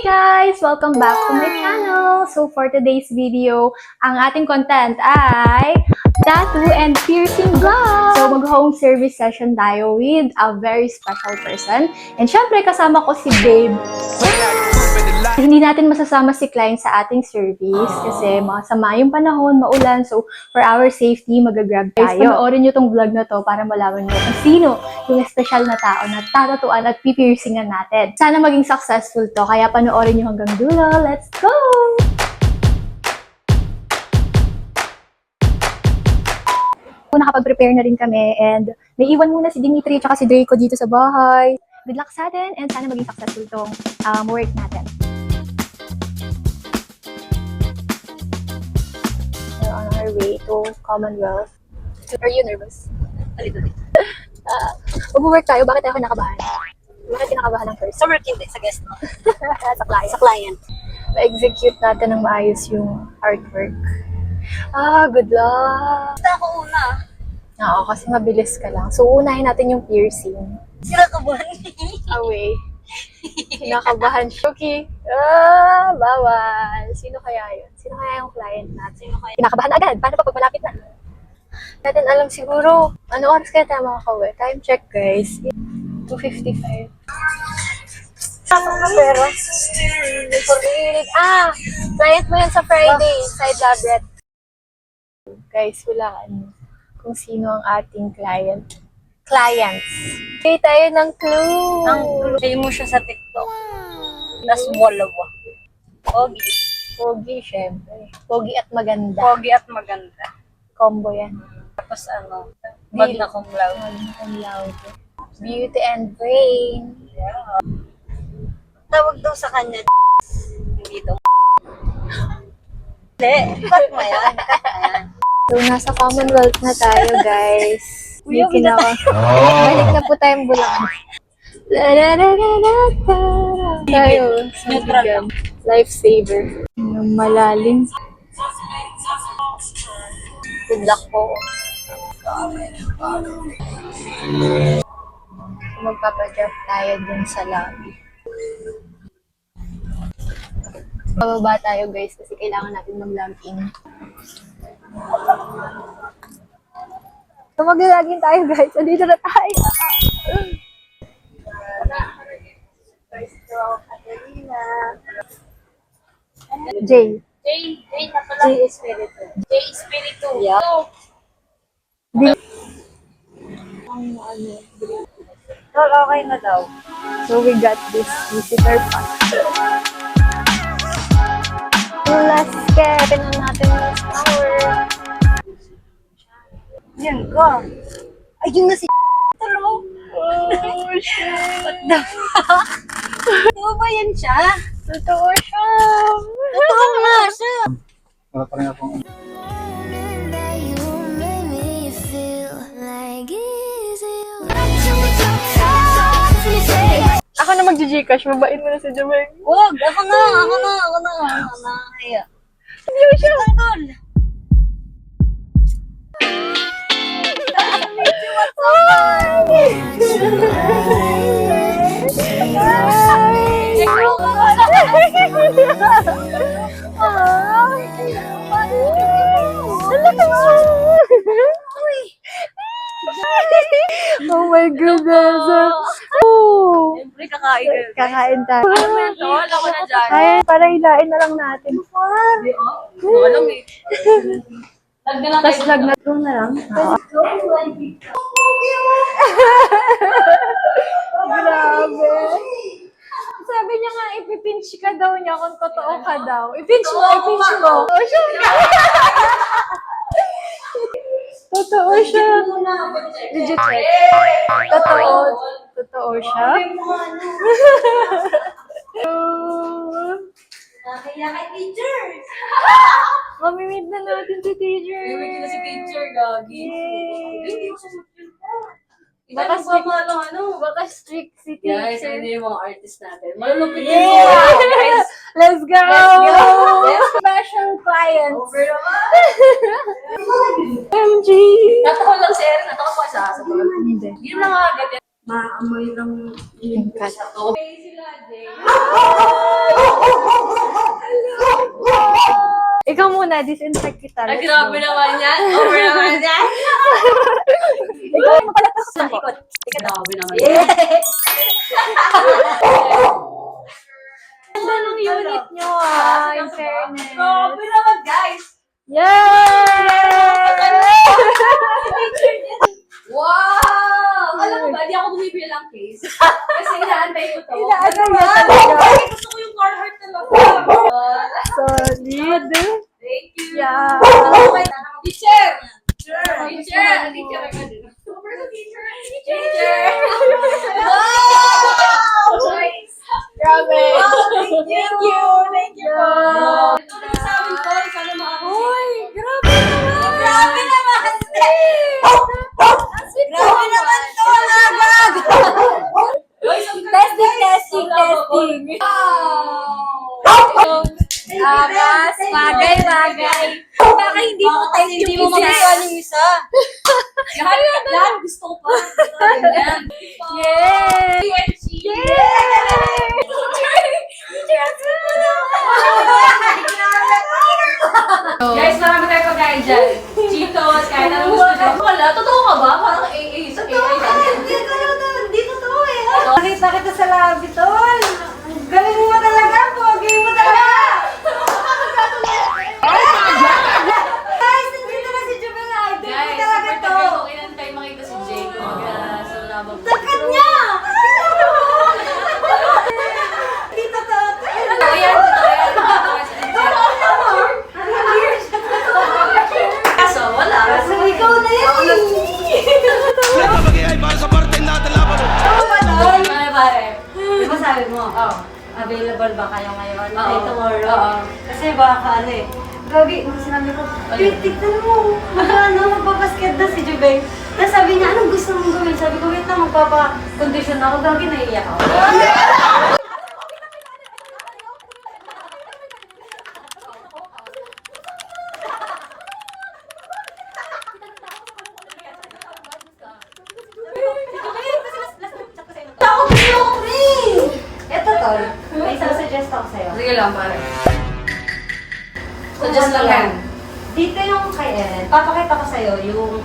guys! Welcome back to my channel! So for today's video, ang ating content ay tattoo and piercing vlog! So mag-home service session tayo with a very special person. And syempre kasama ko si Babe. Hindi natin masasama si client sa ating service kasi masama yung panahon, maulan. So, for our safety, mag-grab tayo. Panoorin nyo tong vlog na to para malaman nyo kung sino yung special na tao na tatatuan at pipiercingan natin. Sana maging successful to, kaya panoorin nyo hanggang dulo. Let's go! Nakapag-prepare na rin kami and may iwan muna si Dimitri at si Draco dito sa bahay. Good luck sa atin and sana maging successful tong work natin. We're on our way to Commonwealth. Are you nervous? A little bit. Mag-work tayo. Bakit ako nakabahan? Bakit kinakabahan ng first? Sa work hindi, sa guest. No? Sa client. Sa client. Ma-execute natin ng maayos yung artwork. Good luck! Basta ako una. Oo, kasi mabilis ka lang. So, unahin natin yung piercing. Sila ka ba? Away. Kinakabahan siya. Okay. Bawal. Sino kaya yun? Sino kaya yung client natin? Sino kaya? Kinakabahan agad. Paano pa pag malapit na? Natin alam siguro. Ano oras kaya tayo makakauwi? Time check, guys. 2:55. Tama ka pero. Client mo yan sa Friday. Side labret. Guys, hulaan kung sino ang ating clients. Okay, tayo ng clue. Ang play mo siya sa TikTok. Tapos walawa. Pogi. Pogi, syempre. Pogi at maganda. Pogi at maganda. Combo yan. Tapos magna cum laude. Magna laude. Beauty and brain. Yeah. Tawag daw sa kanya, hindi daw. Hindi, cut mo yan. So, nasa Commonwealth na tayo, guys. Balik Balik na po tayong Bulacan. Tayo, Neutral lang. lifesaver. Yung malalim. Good luck po. Magpapadrop tayo dun sa lobby. Pababa tayo, guys, kasi kailangan natin mag-log in. So, mag-login tayo, guys. Andito na tayo. J. Na pala. J Espiritu. J Espiritu. Yeah. Okay na daw. So, we got this visitor pass. Last step. Pinan natin yung flower. Yan ka. Ayun na si Hello. Oh, shit. What the fuck? Totoo ba yan siya? Totoo siya. Totoo nga siya. Wala pa rin akong Ako na mag-Gcash. Mabain mo na si Jamel. Wag, ako na. Kaya. Hindi mo siya. Tanggal. Oh my goodness. Oh. Siyempre, kakain. Kakain tayo. Ano mo yan, tol? Ako na dyan. Ay, para hilain na lang natin. Alam eh. Lag na lang Tapos lag na ito na lang. Grabe. Sabi niya nga, ipipinch ka daw niya kung totoo ka daw. Ipinch mo. Totoo siya. Totoo siya. Did you check? Totoo siya. Kaya kay teacher. Mamimit na natin si teacher. Mamimit na si teacher, gagi. Yay! Iba na Baka strict si teacher. Guys, ano yung mga artist natin? Malulupit Yay! yung mga guys. Let's go! Let's go! Special clients. Over naman. MG! Natawa lang si Erin. Natawa pa siya sa pag. Hindi. Hindi lang agad yan. Maamoy lang yung Cut. Okay sila, Jay. Ikaw muna, disinfect kita. Ay, Let's grabe go. naman yan. Over naman yan. Ikaw, makalat Sa likod. Grabe naman yan. Yeah. Ganda ng unit nyo, in fairness. Grabe naman, guys. Yay! Wow! Alam mo ba, di ako bumibili ng case. Kasi inaantay ko to. Inaantay mo Ano ba? talaga. Kasi gusto ko yung Carhartt talaga. Solid. Thank you. Yeah. Teacher! Teacher! Teacher! Super teacher! Teacher! Wow! Grabe. Thank you! Thank you po! Ito na sa amin po. Sana makakasip. Uy, grabe naman. Grabe naman! Grabe naman to! Lagag! Testing, testing, testing. Wow! Amas, bagay, bagay. Baka hindi mo type Hindi yung mo isa. magustuhan yung isa. Lahat gusto ko pa. Ganyan. Yay! Yay! Guys, marami tayo pagkain dyan. Cheetos, kahit anong gusto nyo. Wala, totoo ka ba? Parang AA sa AA. Hindi totoo eh. Nakita kita sa labi, tol. Galing mo talaga, pogi mo talaga. Guys, nandito na si Jubel Idol. Guys, Mo talaga super to. tagal ko kinantay makita si Jake. Sa labang. Takat niya. Hindi totoo to. Totoo yan, totoo yan. Kaso, wala. So, ikaw na yan eh. Nagpapagayay para sa parte natin laban. Tol. Ano pare? Di ba sabi mo? Oo. Available ba kayo ngayon? Oo. Ay, tomorrow. Oo. Kasi baka ano eh. Gagi, nung sinabi ko, tignan mo, magpapasket na si Jubel. Tapos sabi niya, anong gusto mong gawin? Sabi ko, wait lang, magpapa-condition ako. Gagi, naiiyak ako. Ako gusto ko rin! Eto, tol. May suggest ako sa'yo. Sige lang pare. Suggest lang yan. Dito yung kay Ellen. Papakita ko sa'yo yung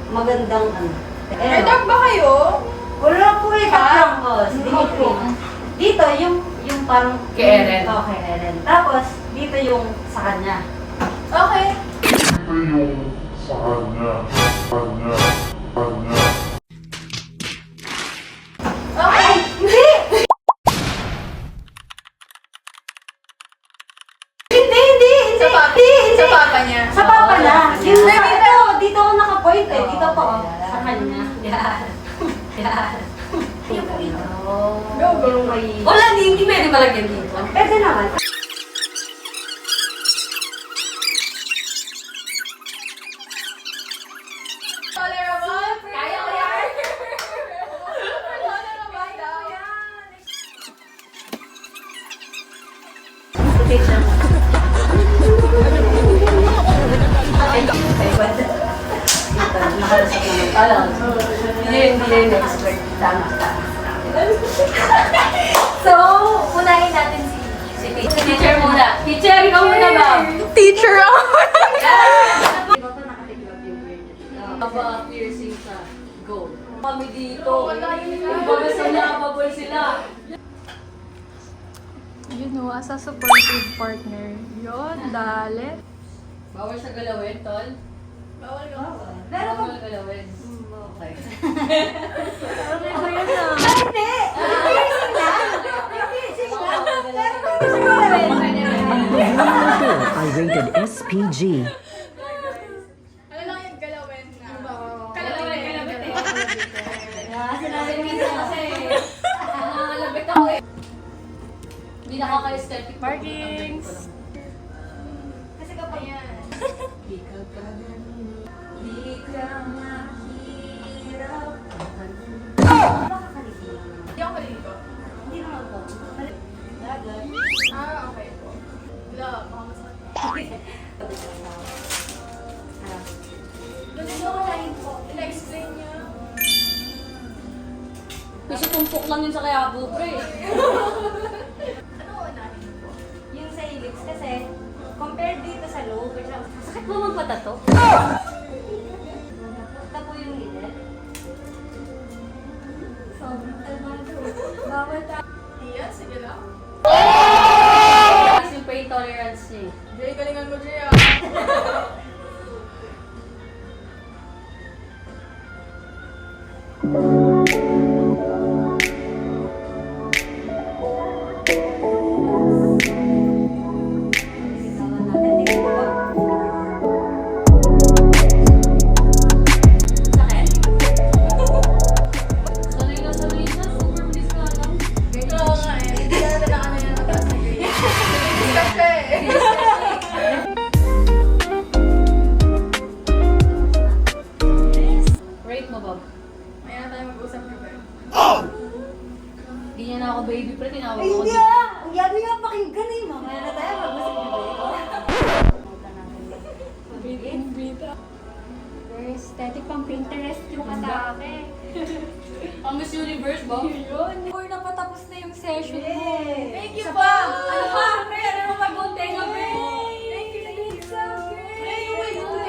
magandang ano. May dog ba kayo? Wala po eh. Tatlong ko. Opo. Dito yung parang... Kay Ellen. Oo, kay Ellen. Tapos, dito yung sa kanya. Okay. Sa kanya. Okay! Hindi! Hindi! Sa papa, Hindi! sa papa niya. Sa papa na. Oo, Yung sa kanya. dito ako nakapoint eh. Dito to. Sa kanya. Yan. Yan. Go, go. May... Wala, hindi pwede malagyan dito. Pwede naman. Tolerable? Kaya ko yan. Tolerable daw yan. Picture mo. Nakalasok naman. Alam. Hindi expert. Tama. So, unahin natin Si teacher muna. Teacher, ikaw muna ba? teacher ako. Ito nakatiklop yung weird. Aba, piercing sa gold. Kami dito. Kumbaga sa nakababol sila. You know, as a supportive partner. Yun, dali. Bawal sa galawin, tol. Bawal ka. Bawal galawin. Okay. Ano ba yun ah? Hindi! Piercing lang! Piercing lang! Pero pwede ko gawin. I rated SPG. Ano lang yung galawin na? Galawin eh. Sinabi niya kasi, malabit ako eh. Hindi nakaka-aesthetic. Markings. Kasi kapag Di ka pa di ka mahirap. Makakalito lang. Hindi ako maliligo. Hindi naman po. Dagat. Ah, okay po. Wala, baka masakit. Galing na unahin po. Ina-explain niya. Kasi tumpok lang yun sa kayabo, pre. Ano unahin po? kasi, compared dito sa loob, Sakit mo magpatato? napunta po yung gilid. Sobrang kalmado. Bawal tayo. Guys, yung pain tolerance niya. Jay, galingan mo, Jay. Bitawan natin. Tingnan mo ba? Sakit? Sanay na, super bilis ka lang. Oo nga eh. Hindi ka na ano yan. Stop ka eh. Rate mo, Bob. Maya na tayo mag-usap ni Ben. Hindi niya na ako baby pre, tinawag Ay, ko. hindi ah! Ang yabi nga pakinggan eh. Mamaya na tayo mag-usap ni Bea. Very aesthetic pang Pinterest yung atake. Ang Miss Universe, Bob. Or napatapos na yung session mo. Yay! Thank you, Bob! Ano pa? Pre, ano mo mag-unte nga, pre? Thank you, Pre,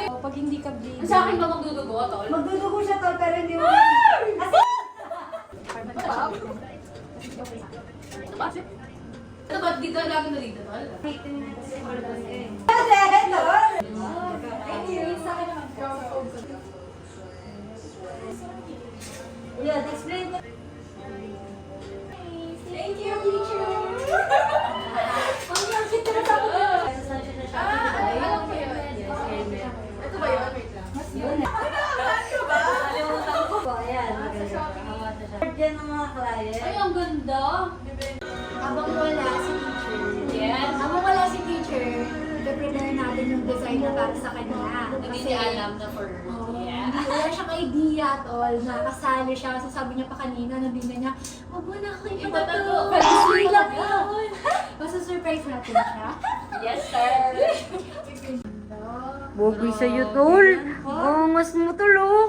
Oh, pag hindi ka bleeding. sa akin ba magdudugo, tol? Magdudugo siya tol, pero hindi mo. Ito ba? Ito ba? Dito lagi na dito, tol? Kasi, tol! Yan, explain mo. Thank you, teacher. Ang yakit na sa ako. Alam ko yun. Ito ba yun? Wait lang. Kalimutan ko ba? Ayan. Diyan ng mga client. Ay, ang ganda! Habang wala si teacher. Yes. Habang wala si teacher, i-prepare natin yung design na para sa kanya. Hindi niya alam na for her. Yeah. Hindi wala siyang idea at all na kasali siya. So sabi niya pa kanina, nabinggan niya, wag mo na ako ipatato. Kasi lang yun. Masa-surprise natin siya. Yes, sir! Bobi sa'yo, tol. Angas mo, tol, oh.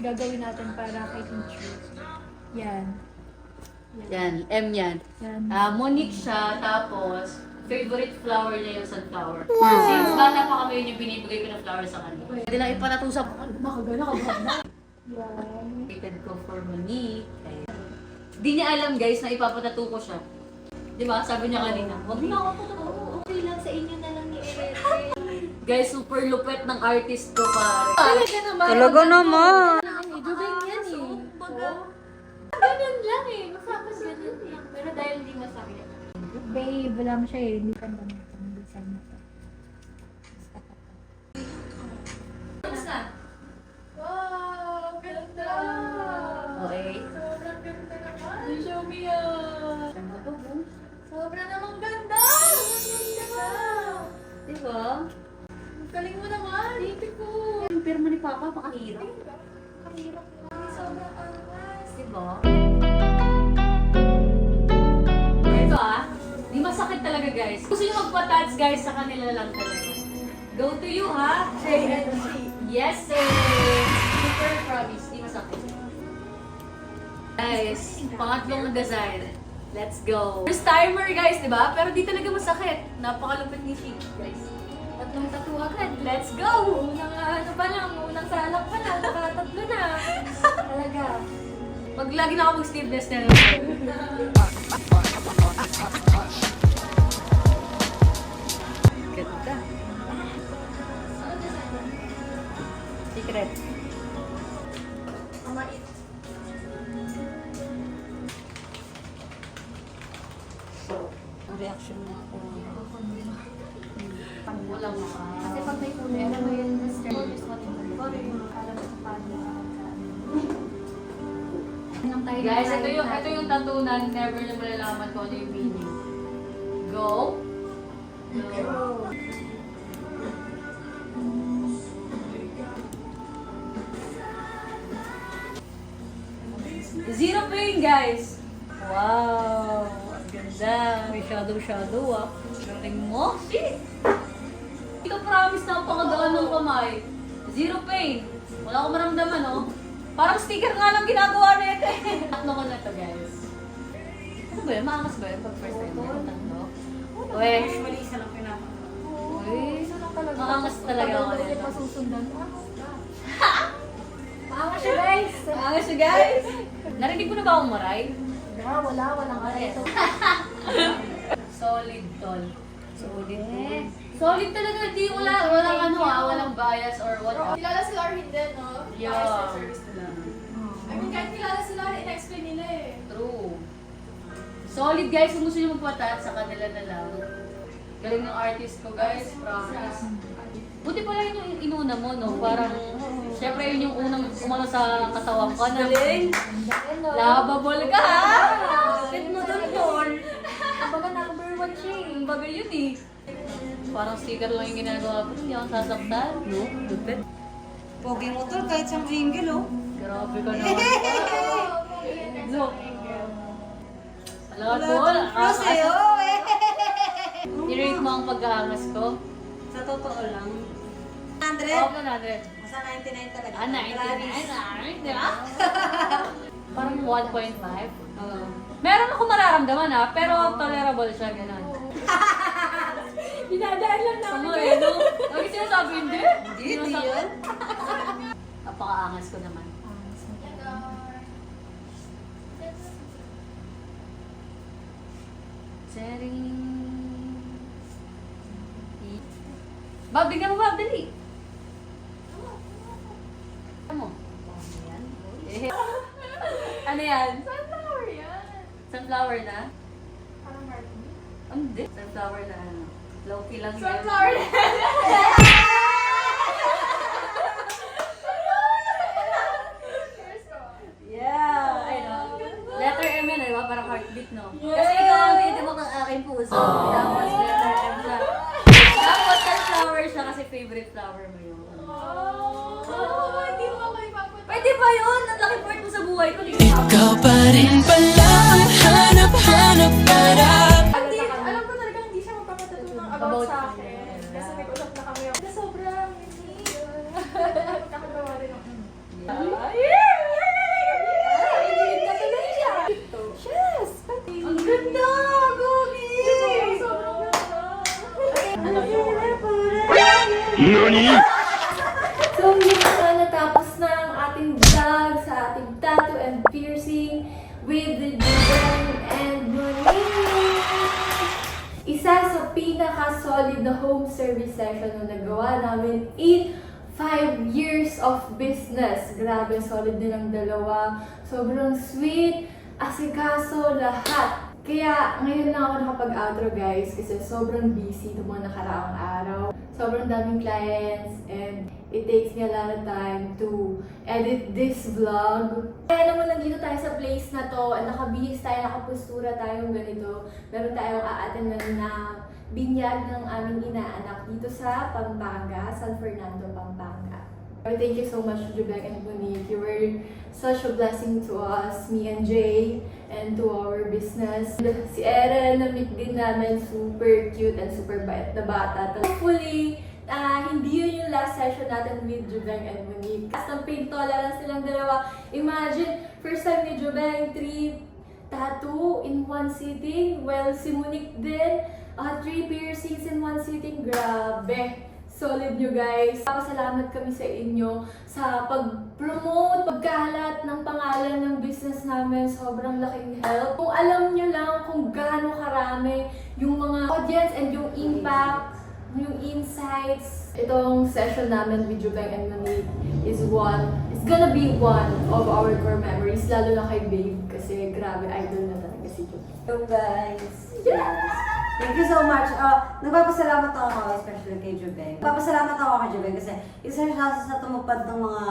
Gagawin natin para kay teacher. Yan. Yan, M yan. Yan. Monique siya, tapos favorite flower niya yung sunflower. Since bata pa kami, yun yung binibigay ko ng flower sa kanya. Pwede lang ipatato sa Nakagana ka ba? Yan. rated ko for Monique. Di niya alam guys na ipapatato ko siya. Di ba? Sabi niya kanina, wag na ako patato. Okay lang sa inyo na lang ni Ere. Guys, super lupet ng artist ko pare. Talaga naman. Talaga naman. Dubing yan eh. Ganun lang eh. Masapos ganun eh. Pero dahil hindi masakit. Babe lang siya eh. Hindi ka naman itong design na to. Tapos na. Wow, ganda. Okay. Sobrang ganda naman. Show me yan. Sobrang namang ganda. Ang ganda. Diba? Ang galing mo naman. Beautiful. Yung pirma ni Papa, pakahirap. Kahirap naman. Sobrang angas. Diba? Ito di masakit talaga guys. Gusto nyo magpa-touch guys, sa kanila lang talaga. Go to you ha? Yes sir! Super promise, di masakit. Guys, pangatlong design. Let's go. First timer guys, di ba? Pero di talaga masakit. Napakalupit ni Chic guys. Tatlong tattoo agad. Let's go! Unang ano pa lang, unang salak pa lang, nakatatlo na. Talaga. Pag lagi na ako mag-sleeveless na lang. Ganda. Secret. Ang reaction mo ako. Walang Kasi pag may kulay, alam mo yun, Mr. Just what you want. Alam mo sa paano. Anong tayo Guys, na ito yung tattoo na never na malalaman kung ano yung meaning. Go. Go. Zero pain, guys. Wow. Ang ganda. May shadow ah. Galing mo. Shit. Ito promise na pakagaan ng kamay. Zero pain. Wala akong maramdaman, oh. Parang sticker nga lang ginagawa nito eh. Tatlo ko na to, guys. Ano ba yun? Maangas ba yun pag first time mo? Tatlo? Uy. Usually, isa lang pinapanood. Uy. Maangas talaga ako. Ulit masusundan. Maangas siya, guys. Maangas siya, guys. Narinig ko na ba akong maray? Walang aray. Solid, tol. Solid. Solid talaga. Di walang walang bias or what. Kilala si Laura hindi, no? Yeah. Bias service nila. I mean, kahit kilala si Laura, in-explain nila eh. True. Solid, guys. Kung gusto nyo magpatat, sa kanila na lang. Galing ng artist ko, guys. Promise. Buti pala yun yung inuna mo, no? Parang, syempre yun yung unang umano sa katawan ko. Galing! Lovable ka, ha? Sit mo dun, tol. Kumbaga number 1 siya eh. Kumbaga yun eh. Parang sticker lang yung ginagawa ko. Hindi ako sasaktan. No? Lupit. Pogi mo tol, kahit sa jingle, oh. Grabe ka naman. Look. Alam ko, Plus eh, oh, eh. i-rate mo ang pag-aangas ko. Sa totoo lang. 100? Oo, 100. Sa 99 talaga. 99. Di ba? Parang 1.5. Oo. Meron ako mararamdaman ha, pero tolerable siya, gano'n. Dinadaan lang namin. Tama eh, no? Lagi sinasabi, hindi. Hindi yun. Napaka-angas ko naman. Sering. Bob, bigyan mo Bob, dali. Ano mo? Yan. Eh. Ano yan? Sunflower yan. Sunflower na? Parang martini. Hindi. Sunflower na ano? Low-key lang yan. Sunflower yan. Cheers ko. Yeah! Ay, no? Letter M yan, di ba? Parang heartbeat, no? Kasi ikaw ang titibok ng aking puso. Tapos letter M siya. Tapos sunflower siya kasi favorite flower mo yun. Oh, hindi mo ako ipapatay. Pwede ba yun? Ang laki part mo sa buhay ko. Ikaw pa rin pala ang hanap-hanap para Alam ko talaga hindi siya magpapatato ng about sa akin. Kasi nag-usap na kami na sobrang hindi. Kakagawa rin ako. Yes! Ang ganda! Gogi! Sobrang ganda. So, yun na natapos na ang ating vlog sa ating tattoo and piercing with the Juben and Monique. Isa sa pinaka-solid na home service session na nagawa namin in 5 years of business. Grabe, solid din ang dalawa. Sobrang sweet, asikaso, lahat. Kaya ngayon lang ako nakapag-outro guys kasi sobrang busy itong mga nakaraang araw. Sobrang daming clients and it takes me a lot of time to edit this vlog. Kaya naman nandito tayo sa place na to, nakabihis tayo, nakapustura tayong ganito. Meron tayong aatenan na binyag ng aming inaanak dito sa Pampanga, San Fernando, Pampanga. Thank you so much, Juben and Monique. You were such a blessing to us, me and Jay, and to our business. Si Eren, na-meet din namin, super cute and super bait na bata. Hopefully, hindi yun yung last session natin with Juben and Monique. As ng pain tolerance nilang dalawa. Imagine, first time ni Juben, 3 tattoo in one sitting. Well, si Monique din, 3 piercings in one sitting. Grabe! Solid nyo guys. Salamat kami sa inyo sa pag-promote, pagkalat ng pangalan ng business namin. Sobrang laking help. Kung alam nyo lang kung gaano karami yung mga audience and yung impact, yung insights. Itong session namin with Juben and Monique is it's gonna be one of our core memories. Lalo na kay Babe kasi grabe, idol na talaga si Juben. Hello guys! Thank you so much. Nagpapasalamat ako especially kay Juben. Nagpapasalamat ako kay Juben kasi isa siya sa tumupad ng mga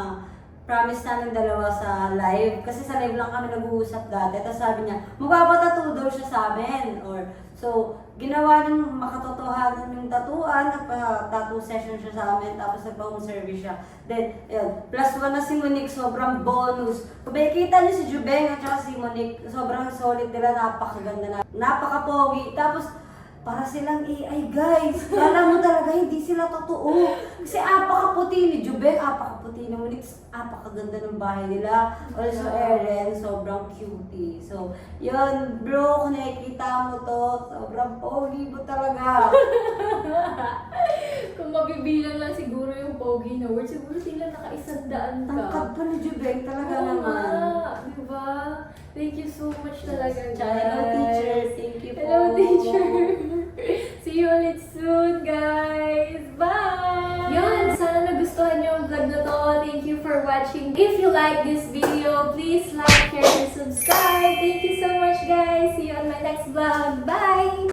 promise namin dalawa sa live. Kasi sa live lang kami nag-uusap dati. Tapos sabi niya, magpapatattoo daw siya sa amin. So, ginawa niyang makatotohanan yung tatuan. Nagpa-tattoo session siya sa amin. Tapos nagpa-home service siya. Then, yun. +1 na si Monique. Sobrang bonus. Kung makikita niyo si Juben at saka si Monique, sobrang solid nila. Napakaganda na. Napaka-pogi. Tapos, para silang AI, guys. Kala mo talaga hindi sila totoo. Kasi apakaputi ni Jubek, apakaputi ni Monique, apakaganda ng bahay nila. Also, Eren, sobrang cutie. So, yun, bro, kung nakikita mo to, sobrang pogi mo talaga. Kung mabibilang lang siguro yung pogi na word, siguro sila naka-100 ka. Tangkad pa ni Jubek, talaga Oo naman. nga, diba? Thank you so much talaga, guys. Hello, teacher. Thank you po. Hello, teacher. See you ulit soon, guys. Bye! Yun, sana nagustuhan niyo ang vlog na to. Thank you for watching. If you like this video, please like, share, and subscribe. Thank you so much, guys. See you on my next vlog. Bye!